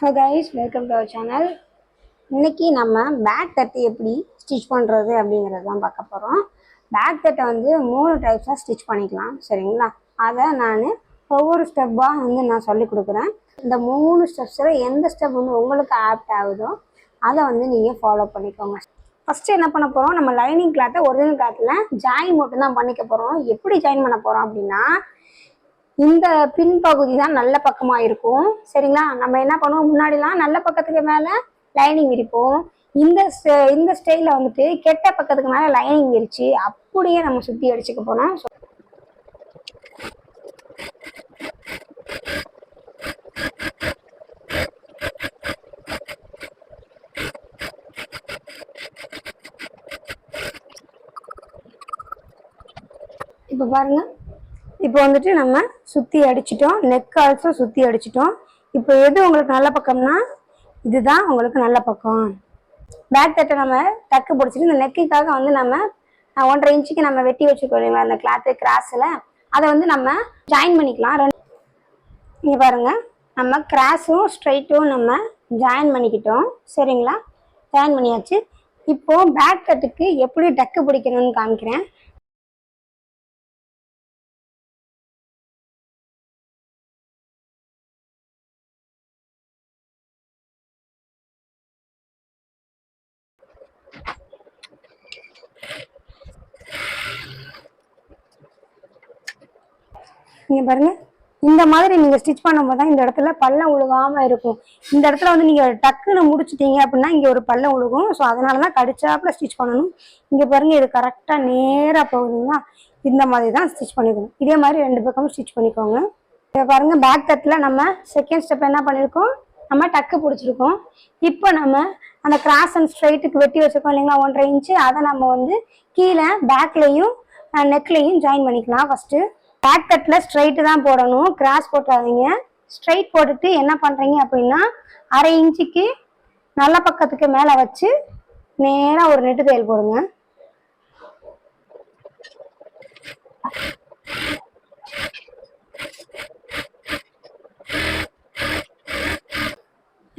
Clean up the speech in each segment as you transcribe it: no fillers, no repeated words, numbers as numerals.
Hello guys, welcome to our channel. இன்னைக்கு நம்ம back தட்டு எப்படி ஸ்டிச் பண்ணுறது அப்படிங்கிறது தான் பார்க்க போகிறோம். பேக் தட்டை வந்து 3 டைப்ஸாக ஸ்டிச் பண்ணிக்கலாம், சரிங்களா? அதை நான் ஒவ்வொரு ஸ்டெப்பாக நான் சொல்லி கொடுக்குறேன். இந்த 3 ஸ்டெப்ஸில் எந்த ஸ்டெப் உங்களுக்கு ஆப்ட் ஆகுதோ அதை நீங்கள் ஃபாலோ பண்ணிக்கோங்க. ஃபஸ்ட்டு என்ன பண்ண போகிறோம், நம்ம லைனிங் கிளாத்தை ஒரிஜினல் கிளாத்தில் ஜாயின் மட்டும் தான் பண்ணிக்க போகிறோம். எப்படி ஜாயின் பண்ண போகிறோம் அப்படின்னா, இந்த பின்பகுதி தான் நல்ல பக்கமா இருக்கும், சரிங்களா? நம்ம என்ன பண்ணுவோம், முன்னாடிலாம் நல்ல பக்கத்துக்கு மேல லைனிங் விரிப்போம். இந்த ஸ்டைல கெட்ட பக்கத்துக்கு மேல லைனிங் விரிச்சு அப்படியே நம்ம சுத்தி அடிச்சுக்க போனோம். இப்ப பாருங்க, இப்போ நம்ம சுற்றி அடிச்சிட்டோம், நெக் ஆல்சோ சுற்றி அடிச்சிட்டோம். இப்போ எது உங்களுக்கு நல்ல பக்கம்னா இதுதான் உங்களுக்கு நல்ல பக்கம். பேக் தட்டை நம்ம டக்கு பிடிச்சிட்டு இந்த நெக்குக்காக நம்ம 1.5 இன்ச்சுக்கு நம்ம வெட்டி வச்சுருக்கோம் இல்லைங்களா, அந்த கிளாத்து கிராஸில் அதை நம்ம ஜாயின் பண்ணிக்கலாம். இங்கே பாருங்கள், நம்ம கிராஸும் ஸ்ட்ரைட்டும் நம்ம ஜாயின் பண்ணிக்கிட்டோம், சரிங்களா? ஜாயின் பண்ணியாச்சு. இப்போது பேக் தட்டுக்கு எப்படி டக்கு பிடிக்கணும்னு காமிக்கிறேன். நீங்கள் பாருங்கள், இந்த மாதிரி நீங்கள் ஸ்டிச் பண்ணும்போது தான் இந்த இடத்துல பள்ளம் உழுகாமல் இருக்கும். இந்த இடத்துல நீங்கள் டக்குன்னு முடிச்சிட்டீங்க அப்படின்னா இங்கே ஒரு பள்ளம் உழுகும். ஸோ அதனால தான் கடிச்சாப்பில் ஸ்டிச் பண்ணணும். இங்கே பாருங்கள், இது கரெக்டாக நேராக போகுதுங்களா, இந்த மாதிரி தான் ஸ்டிச் பண்ணிக்கணும். இதே மாதிரி 2 பக்கமும் ஸ்டிச் பண்ணிக்கோங்க. இதை பாருங்கள், பேக் தட்டில் நம்ம செகண்ட் ஸ்டெப் என்ன பண்ணியிருக்கோம், நம்ம டக்கு பிடிச்சிருக்கோம். இப்போ நம்ம அந்த கிராஸ் அண்ட் ஸ்ட்ரைட்டுக்கு வெட்டி வச்சுருக்கோம் இல்லைங்களா, 1.5 இன்ச்சு, அதை நம்ம கீழே பேக்லேயும் நெக்லையும் ஜாயின் பண்ணிக்கலாம். ஃபஸ்ட்டு பேக் தட்டில் ஸ்ட்ரைட்டு தான் போடணும், கிராஸ் போட்டாதீங்க. ஸ்ட்ரைட் போட்டுட்டு என்ன பண்ணுறீங்க அப்படின்னா, 1/2 இன்ச்சுக்கு நல்ல பக்கத்துக்கு மேலே வச்சு நேராக ஒரு நெட்டு தையல் போடுங்க.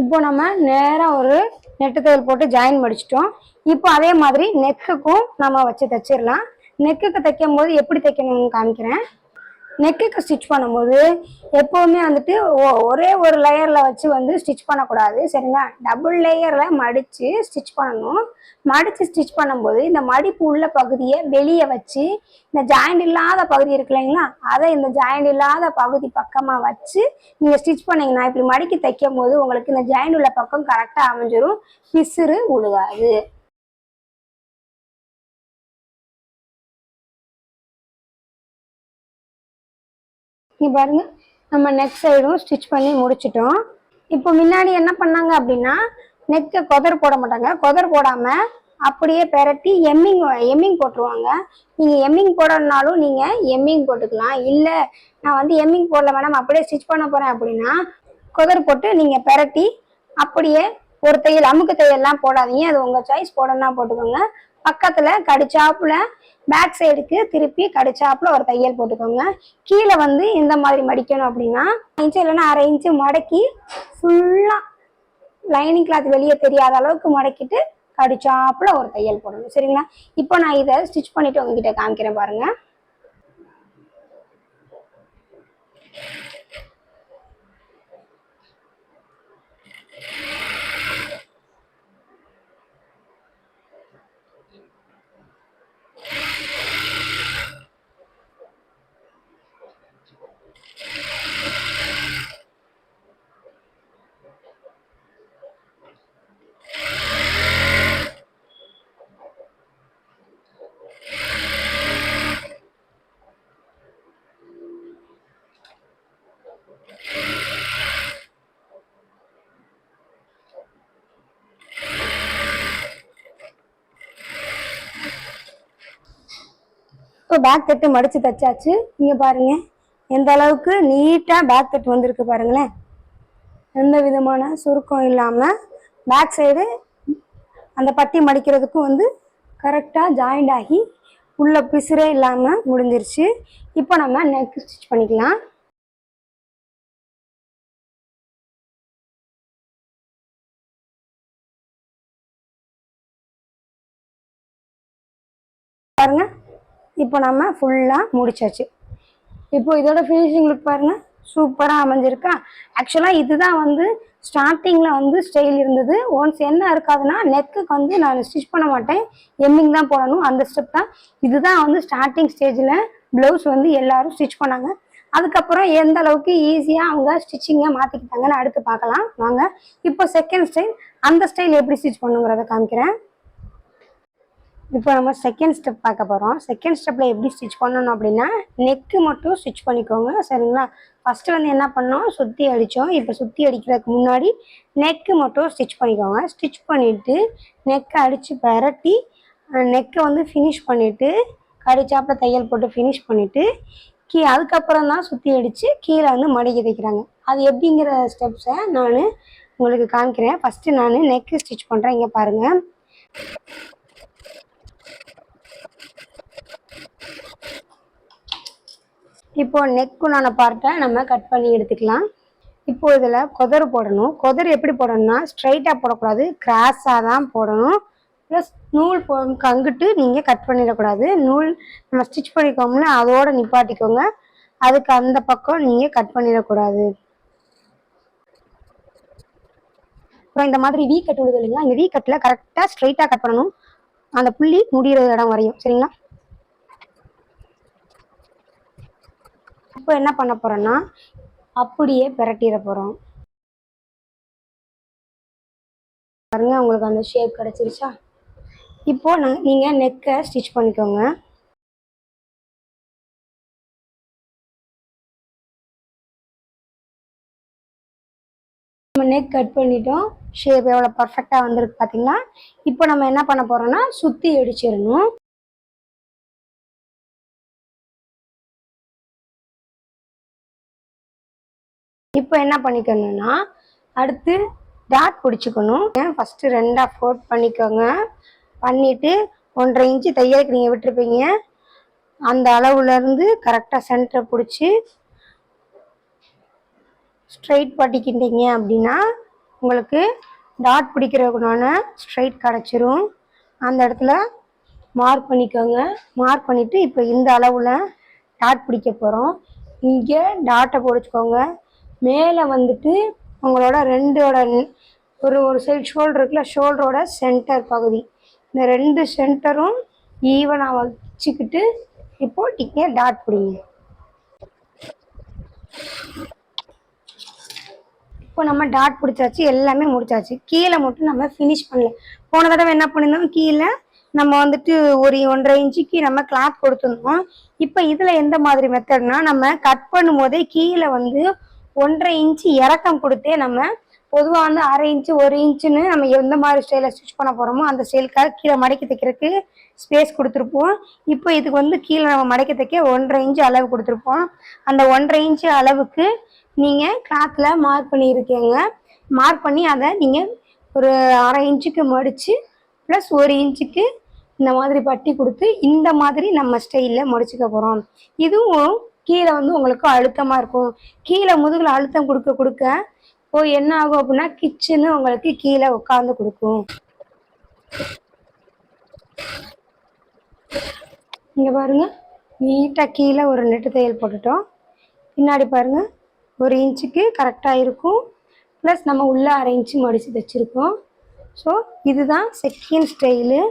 இப்போ நம்ம நேராக ஒரு நெட்டு தையல் போட்டு ஜாயின் முடிச்சிட்டோம். இப்போ அதே மாதிரி நெக்குக்கும் நம்ம வச்சு தைச்சிடலாம். நெக்குக்கு தைக்கும் போது எப்படி தைக்கணும்னு காமிக்கிறேன். நெக்குக்கு ஸ்டிச் பண்ணும்போது எப்போவுமே ஒரே ஒரு லேயரில் வச்சு ஸ்டிச் பண்ணக்கூடாது, சரிங்களா? டபுள் லேயரில் மடித்து ஸ்டிச் பண்ணணும். மடித்து ஸ்டிச் பண்ணும்போது இந்த மடிப்பு உள்ள பகுதியை வெளியே வச்சு இந்த ஜாயிண்ட் இல்லாத பகுதி இருக்கு இல்லைங்களா, அதை இந்த ஜாயிண்ட் இல்லாத பகுதி பக்கமாக வச்சு நீங்கள் ஸ்டிச் பண்ணிங்கன்னா, இப்படி மடிக்கி தைக்கும் போது உங்களுக்கு இந்த ஜாயிண்ட் உள்ள பக்கம் கரெக்டாக அமைஞ்சிரும், பிசுறு உழுகாது. இங்கே பாருங்க, நம்ம நெக் சைடும் ஸ்டிச் பண்ணி முடிச்சிட்டோம். இப்போ முன்னாடி என்ன பண்ணாங்க அப்படின்னா, நெக்கை கொதர் போட மாட்டாங்க. கொதர் போடாமல் அப்படியே பெரட்டி எம்மிங் போட்டுருவாங்க. நீங்கள் எம்மிங் போடணுன்னாலும் நீங்கள் எம்மிங் போட்டுக்கலாம். இல்லை நான் எம்மிங் போடல மேடம், அப்படியே ஸ்டிச் பண்ண போகிறேன் அப்படின்னா கொதர் போட்டு நீங்கள் பெரட்டி அப்படியே ஒரு தையல், அமுக்கு தையல்லாம் போடாதீங்க, அது உங்கள் சாய்ஸ். போடணும்னா போட்டுக்கோங்க. பக்கத்தில் கடிச்சாப்புல பேக் சைடுக்கு திருப்பி கடிச்சாப்புல ஒரு தையல் போட்டுக்கோங்க. கீழே இந்த மாதிரி மடிக்கணும் அப்படின்னா 1 இன்ச்சு இல்லைன்னா 1/2 இன்ச்சு மடக்கி ஃபுல்லாக லைனிங் கிளாத் வெளியே தெரியாத அளவுக்கு மடக்கிட்டு கடிச்சாப்புல ஒரு தையல் போடணும், சரிங்களா? இப்போ நான் இதை ஸ்டிச் பண்ணிட்டு உங்ககிட்ட காமிக்கிறேன் பாருங்க. இப்போ பேக் தட்டு மடித்து தைச்சாச்சு. இங்கே பாருங்கள், எந்த அளவுக்கு நீட்டாக பேக் தட்டு வந்திருக்கு பாருங்களேன். எந்த விதமான சுருக்கம் இல்லாமல் பேக் சைடு அந்த பட்டி மடிக்கிறதுக்கும் கரெக்டாக ஜாயிண்ட் ஆகி உள்ள பிசுரே இல்லாமல் முடிஞ்சிருச்சு. இப்போ நம்ம நெக் ஸ்டிச் பண்ணிக்கலாம். பாருங்க. இப்போ நம்ம ஃபுல்லாக முடிச்சாச்சு. இப்போ இதோட ஃபினிஷிங் லுக் பாருங்க, சூப்பராக அமைஞ்சிருக்கா. ஆக்சுவலாக இதுதான் வந்து ஸ்டார்டிங்கில் வந்து ஸ்டைல் இருந்தது. ஒன்ஸ் என்ன இருக்காதுன்னா நெக்குக்கு வந்து நான் ஸ்டிச் பண்ண மாட்டேன், எம்மிங் தான் போடணும், அந்த ஸ்டெப் தான். இதுதான் வந்து ஸ்டார்டிங் ஸ்டேஜில் ப்ளவுஸ் வந்து எல்லாரும் ஸ்டிச் பண்ணாங்க. அதுக்கப்புறம் எந்த அளவுக்கு ஈஸியாக அவங்க ஸ்டிச்சிங்கை மாற்றிக்கிட்டாங்கன்னு அடுத்து பார்க்கலாம் வாங்க. இப்போ செகண்ட் ஸ்டைல், அந்த ஸ்டைல் எப்படி ஸ்டிச் பண்ணுங்கிறத காமிக்கிறேன். இப்போ நம்ம செகண்ட் ஸ்டெப் பார்க்க போகிறோம். செகண்ட் ஸ்டெப்பில் எப்படி ஸ்டிச் பண்ணணும் அப்படின்னா நெக்கு மட்டும் ஸ்டிச் பண்ணிக்கோங்க சரிங்களா. ஃபஸ்ட்டு வந்து என்ன பண்ணோம், சுற்றி அடித்தோம். இப்போ சுற்றி அடிக்கிறதுக்கு முன்னாடி நெக்கு மட்டும் ஸ்டிச் பண்ணிக்கோங்க. ஸ்டிச் பண்ணிவிட்டு நெக்கை அடித்து பரட்டி நெக்கை வந்து ஃபினிஷ் பண்ணிவிட்டு கடிச்சாப்பில் தையல் போட்டு ஃபினிஷ் பண்ணிவிட்டு அதுக்கப்புறம் தான் சுற்றி அடித்து கீழே வந்து மடிக்க தைக்கிறாங்க. அது எப்படிங்கிற ஸ்டெப்ஸை நான் உங்களுக்கு காமிக்கிறேன். ஃபஸ்ட்டு நான் நெக்கு ஸ்டிச் பண்ணுறேன். இங்கே பாருங்கள். இப்போ நெக்குனான பார்ட்டை நம்ம கட் பண்ணி எடுத்துக்கலாம். இப்போ இதில் கொதறு போடணும். கொதறு எப்படி போடணும்னா ஸ்ட்ரைட்டாக போடக்கூடாது, கிராஸாக தான் போடணும். ப்ளஸ் நூல் அங்கிட்டு நீங்கள் கட் பண்ணிடக்கூடாது. நூல் நம்ம ஸ்டிச் பண்ணிக்கோம்னா அதோடு நிப்பாட்டிக்கோங்க. அதுக்கு அந்த பக்கம் நீங்கள் கட் பண்ணிடக்கூடாது. அப்புறம் இந்த மாதிரி வீ கட் விடுது இல்லைங்களா, இந்த வீ கட்டில் கரெக்டாக ஸ்ட்ரைட்டாக கட் பண்ணணும், அந்த புள்ளி முடிகிற இடம் வரையும் சரிங்களா. இப்போ என்ன பண்ண போகிறோன்னா அப்படியே பிரட்டிட போகிறோம். பாருங்க, உங்களுக்கு அந்த ஷேப் கிடச்சிருச்சா. இப்போ நீங்கள் நெக்கை ஸ்டிச் பண்ணிக்கோங்க. நம்ம நெக் கட் பண்ணிட்டோம். ஷேப் எவ்வளோ பர்ஃபெக்டாக வந்திருக்கு பார்த்தீங்களா. இப்போ நம்ம என்ன பண்ண போகிறோன்னா சுற்றி அடிச்சிடணும். இப்போ என்ன பண்ணிக்கணும்னா அடுத்து டாட் பிடிச்சிக்கணும். ஃபஸ்ட்டு 2ஆக ஃபோல்ட் பண்ணிக்கோங்க. பண்ணிவிட்டு 1.5 இன்ச்சு தையலுக்கு நீங்கள் விட்டுருப்பீங்க, அந்த அளவுலேருந்து கரெக்டாக சென்டரை பிடிச்சி ஸ்ட்ரைட் பட்டிக்கிட்டீங்க அப்படின்னா உங்களுக்கு டாட் பிடிக்கிறதுக்குனால ஸ்ட்ரைட் கிடச்சிரும். அந்த இடத்துல மார்க் பண்ணிக்கோங்க. மார்க் பண்ணிவிட்டு இப்போ இந்த அளவில் டாட் பிடிக்க போகிறோம். இங்கே டாட்டை பிடிச்சிக்கோங்க. மேலே வந்துட்டு உங்களோட ரெண்டோட ஒரு சைடு ஷோல்டர் இருக்குல்ல, ஷோல்டரோட சென்டர் பகுதி, இந்த 2 சென்டரும் ஈவனாக வச்சுக்கிட்டு இப்போ நீங்கள் டாட் பிடிங்க. இப்போ நம்ம டாட் பிடிச்சாச்சு, எல்லாமே முடிச்சாச்சு. கீழே மட்டும் நம்ம ஃபினிஷ் பண்ணல. போன தடவை என்ன பண்ணியிருந்தோம், கீழே நம்ம வந்துட்டு ஒரு 1.5 இன்ச்சுக்கு நம்ம கிளாத் கொடுத்துருந்தோம். இப்போ இதில் எந்த மாதிரி மெத்தட்னா நம்ம கட் பண்ணும் போதே கீழே வந்து 1.5 இன்ச்சு இறக்கம் கொடுத்தே நம்ம பொதுவாக வந்து 1/2 இன்ச்சு 1 இன்ச்சுன்னு நம்ம எந்த மாதிரி ஸ்டைலில் ஸ்டிச் பண்ண போகிறோமோ அந்த ஸ்டைலுக்காக கீழே மடக்கி தைக்கிறதுக்கு ஸ்பேஸ் கொடுத்துருப்போம். இப்போ இதுக்கு வந்து கீழே நம்ம மடக்கி தைக்க 1.5 இன்ச்சு அளவு கொடுத்துருப்போம். அந்த 1.5 இன்ச்சு அளவுக்கு நீங்கள் கிளாத்தில் மார்க் பண்ணியிருக்கீங்க. மார்க் பண்ணி அதை நீங்கள் ஒரு 1/2 இன்ச்சுக்கு மடித்து ப்ளஸ் 1 இன்ச்சுக்கு இந்த மாதிரி பட்டி கொடுத்து இந்த மாதிரி நம்ம ஸ்டைலில் முடிச்சுக்க போகிறோம். இதுவும் கீழே வந்து உங்களுக்கு அழுத்தமாக இருக்கும். கீழே முதுகில் அழுத்தம் கொடுக்க கொடுக்க என்ன ஆகும் அப்படின்னா கிச்சனு உங்களுக்கு கீழே உட்காந்து கொடுக்கும். இங்கே பாருங்க, நீட்டாக கீழே ஒரு நெட்டு தையல் போட்டுட்டோம். பின்னாடி பாருங்க 1 இன்ச்சுக்கு கரெக்டாக இருக்கும். ப்ளஸ் நம்ம உள்ளே 1/2 இன்ச்சு மடித்து தைச்சிருக்கோம். ஸோ இதுதான் செகண்ட் ஸ்டைலு.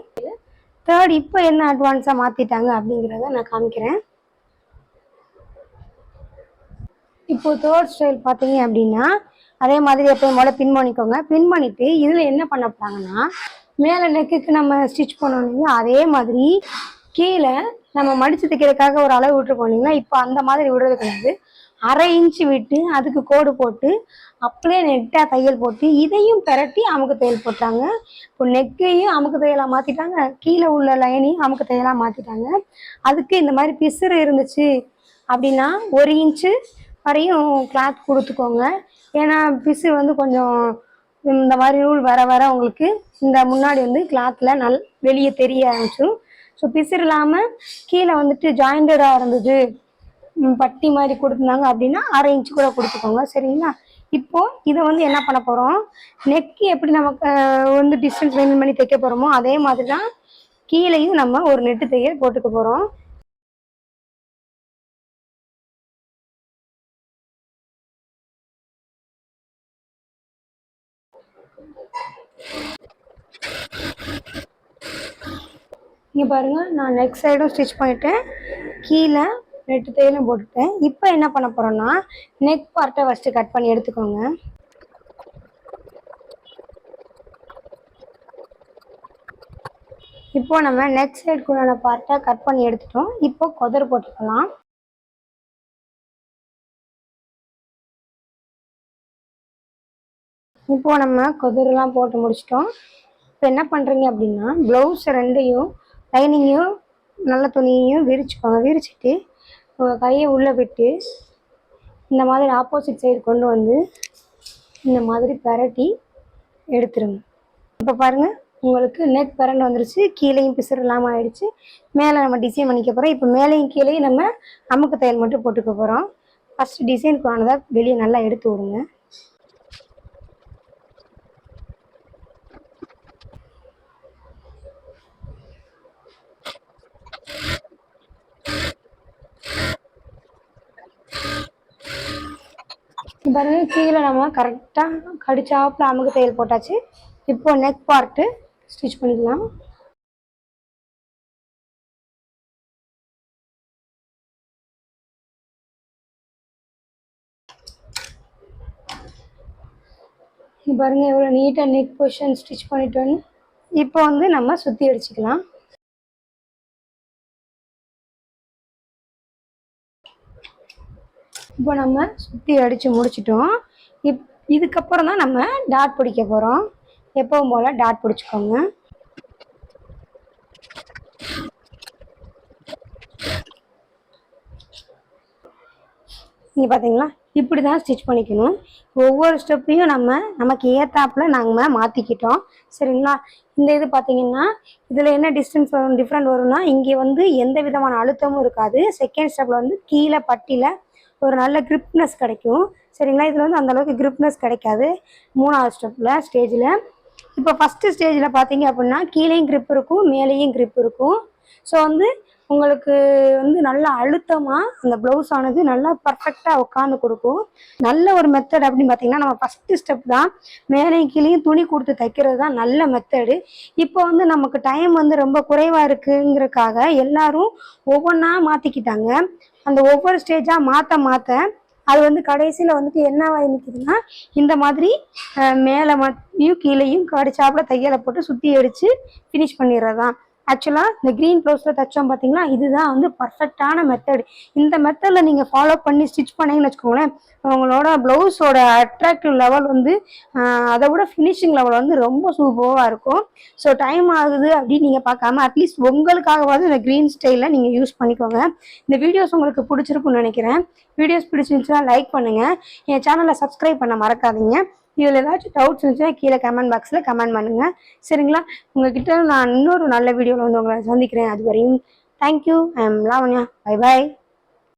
தேர்ட் இப்போ என்ன அட்வான்ஸாக மாற்றிட்டாங்க அப்படிங்கிறத நான் காமிக்கிறேன். இப்போ தேர்ட் ஸ்டைல் பார்த்தீங்க அப்படின்னா அதே மாதிரி எப்போயும் போல் பின் பண்ணிக்கோங்க. பின் பண்ணிவிட்டு இதில் என்ன பண்ண போகிறாங்கன்னா மேலே நெக்குக்கு நம்ம ஸ்டிச் பண்ணோம், அதே மாதிரி கீழே நம்ம மடித்து தைக்கிறதுக்காக ஒரு அளவு விட்டு போனீங்கன்னா இப்போ அந்த மாதிரி விடுறது கிடையாது. 1/2 இன்ச்சு விட்டு அதுக்கு கோடு போட்டு அப்படியே நெட்டாக தையல் போட்டு இதையும் பிரட்டி அமுக்கு தையல் போட்டாங்க. இப்போ நெக்கையும் அமுக்கு தையலாக மாற்றிட்டாங்க, கீழே உள்ள லைனையும் அமுக்கு தையலாக மாற்றிட்டாங்க. அதுக்கு இந்த மாதிரி பிசுறு இருந்துச்சு அப்படின்னா 1 இன்ச்சு வரையும் கிளாத் கொடுத்துக்கோங்க. ஏன்னா பிசுறு வந்து கொஞ்சம் இந்த மாதிரி நூல் வர வர உங்களுக்கு இந்த முன்னாடி வந்து கிளாத்தில் வெளியே தெரிய ஆரம்பிச்சிடும். ஸோ பிசுறு இல்லாமல் கீழே வந்துட்டு ஜாயிண்டடாக இருந்தது, பட்டி மாதிரி கொடுத்துருந்தாங்க அப்படின்னா 1/2 இன்ச்சு கூட கொடுத்துக்கோங்க சரிங்களா. இப்போது இதை வந்து என்ன பண்ண போகிறோம், நெக்கு எப்படி நமக்கு வந்து டிஸ்டன்ஸ் மெயின்டைன் பண்ணி தைக்க போகிறோமோ அதே மாதிரி தான் கீழேயும் நம்ம ஒரு நெட்டு தையல் போட்டுக்க போகிறோம். இங்கே பாருங்கள், நான் நெக் சைடும் ஸ்டிச் பண்ணிவிட்டேன், கீழே நெட்டு தையலும் போட்டுட்டேன். இப்போ என்ன பண்ண போகிறோன்னா நெக் பார்ட்டை ஃபஸ்ட்டு கட் பண்ணி எடுத்துக்கோங்க. இப்போ நம்ம நெக் சைடுக்குள்ளான பார்ட்டை கட் பண்ணி எடுத்துட்டோம். இப்போ கொதர் போட்டுக்கலாம். இப்போ நம்ம கொதரெலாம் போட்டு முடிச்சிட்டோம். இப்போ என்ன பண்ணுறீங்க அப்படின்னா ப்ளவுஸ் ரெண்டையும் லைனிங்கையும் நல்ல துணியையும் விரிச்சுக்கோங்க. விரிச்சிட்டு உங்கள் கையை உள்ளே விட்டு இந்த மாதிரி ஆப்போசிட் சைடு கொண்டு வந்து இந்த மாதிரி பரட்டி எடுத்துருங்க. இப்போ பாருங்கள், உங்களுக்கு நெக் பரண்டு வந்துருச்சு, கீழேயும் பிசுறு இல்லாமல் ஆயிடுச்சு. மேலே நம்ம டிசைன் பண்ணிக்க போகிறோம். இப்போ மேலேயும் கீழேயும் நம்ம அமுக்கு தையல் மட்டும் போட்டுக்க போகிறோம். ஃபஸ்ட்டு டிசைனுக்கு ஆனதை வெளியே நல்லா எடுத்து விடுங்க. பாருங்க, கீழே நம்ம கரெக்டாக கடிச்சாப்பில் அமுக்கு தையல் போட்டாச்சு. இப்போ நெக் பார்ட்டு ஸ்டிச் பண்ணிக்கலாம். பாருங்க எவ்வளோ நீட்டாக நெக் பொசிஷன் ஸ்டிச் பண்ணிட்டோன்னு. இப்போ வந்து நம்ம சுற்றி அடிச்சுக்கலாம். இப்போ நம்ம சுற்றி அடித்து முடிச்சிட்டோம். இதுக்கப்புறம் தான் நம்ம டாட் பிடிக்க போகிறோம். எப்பவும் போல் டாட் பிடிச்சிக்கோங்க. இங்கே பார்த்தீங்களா, இப்படி தான் ஸ்டிச் பண்ணிக்கணும். ஒவ்வொரு ஸ்டெப்பையும் நமக்கு ஏற்றாப்பில் நாங்கள் மாற்றிக்கிட்டோம். சரிங்களா? இந்த இது பார்த்தீங்கன்னா இதில் என்ன டிஃப்ரெண்ட் வரும்னா, இங்கே வந்து எந்த விதமான அழுத்தமும் இருக்காது. செகண்ட் ஸ்டெப்பில் வந்து கீழே பட்டியில் ஒரு நல்ல கிரிப்னஸ் கிடைக்கும். சரிங்களா? இதில் வந்து அந்தளவுக்கு கிரிப்னஸ் கிடைக்காது. மூணாவது ஸ்டேஜில் இப்போ ஃபஸ்ட்டு ஸ்டேஜில் பார்த்தீங்க அப்படின்னா கீழேயும் கிரிப் இருக்கும், மேலேயும் கிரிப் இருக்கும். ஸோ வந்து உங்களுக்கு வந்து நல்லா அழுத்தமாக அந்த ப்ளவுஸ் ஆனது நல்லா பர்ஃபெக்டாக உட்காந்து கொடுக்கும். நல்ல ஒரு மெத்தட் அப்படின்னு பார்த்தீங்கன்னா நம்ம ஃபஸ்ட்டு ஸ்டெப் தான் மேலேயும் கீழேயும் துணி கொடுத்து தைக்கிறது தான் நல்ல மெத்தடு. இப்போ வந்து நமக்கு டைம் வந்து ரொம்ப குறைவாக இருக்குங்கிறதுக்காக எல்லாரும் ஒவ்வொன்றா மாற்றிக்கிட்டாங்க. அந்த ஒவ்வொரு ஸ்டேஜாக மாற்ற அது வந்து கடைசியில் வந்துட்டு என்னவாக நிற்குதுன்னா இந்த மாதிரி மேலே மட்டும் கீழேயும் கடிச்சாப்பில் தையலை போட்டு சுற்றி அடித்து ஃபினிஷ் பண்ணிடுறது தான். ஆக்சுவலாக இந்த க்ரீன் ப்ளவுஸில் தைச்சோம் பார்த்தீங்களா, இதுதான் வந்து பர்ஃபெக்டான மெத்தட். இந்த மெத்தடில் நீங்கள் ஃபாலோ பண்ணி ஸ்டிச் பண்ணிங்கன்னு வச்சுக்கோங்களேன், உங்களோட ப்ளவுஸோட அட்ராக்டிவ் லெவல் வந்து அதை விட ஃபினிஷிங் லெவல் வந்து ரொம்ப சூப்பராக இருக்கும். ஸோ டைம் ஆகுது அப்படின்னு நீங்கள் பார்க்காம அட்லீஸ்ட் உங்களுக்காகவாவது இந்த க்ரீன் ஸ்டைலில் நீங்கள் யூஸ் பண்ணிக்கோங்க. இந்த வீடியோஸ் உங்களுக்கு பிடிச்சிருக்குன்னு நினைக்கிறேன். வீடியோஸ் பிடிச்சிருந்துச்சுன்னா லைக் பண்ணுங்கள். என் சேனலை சப்ஸ்கிரைப் பண்ண மறக்காதீங்க. இதில் ஏதாச்சும் டவுட்ஸ் இருந்துச்சுன்னா கீழே கமெண்ட் பாக்ஸில் கமெண்ட் பண்ணுங்கள். சரிங்களா? உங்கள்கிட்ட நான் இன்னொரு நல்ல வீடியோவில் வந்து உங்களை சந்திக்கிறேன். அது வரையும் thank you. I am Lavanya. Bye bye.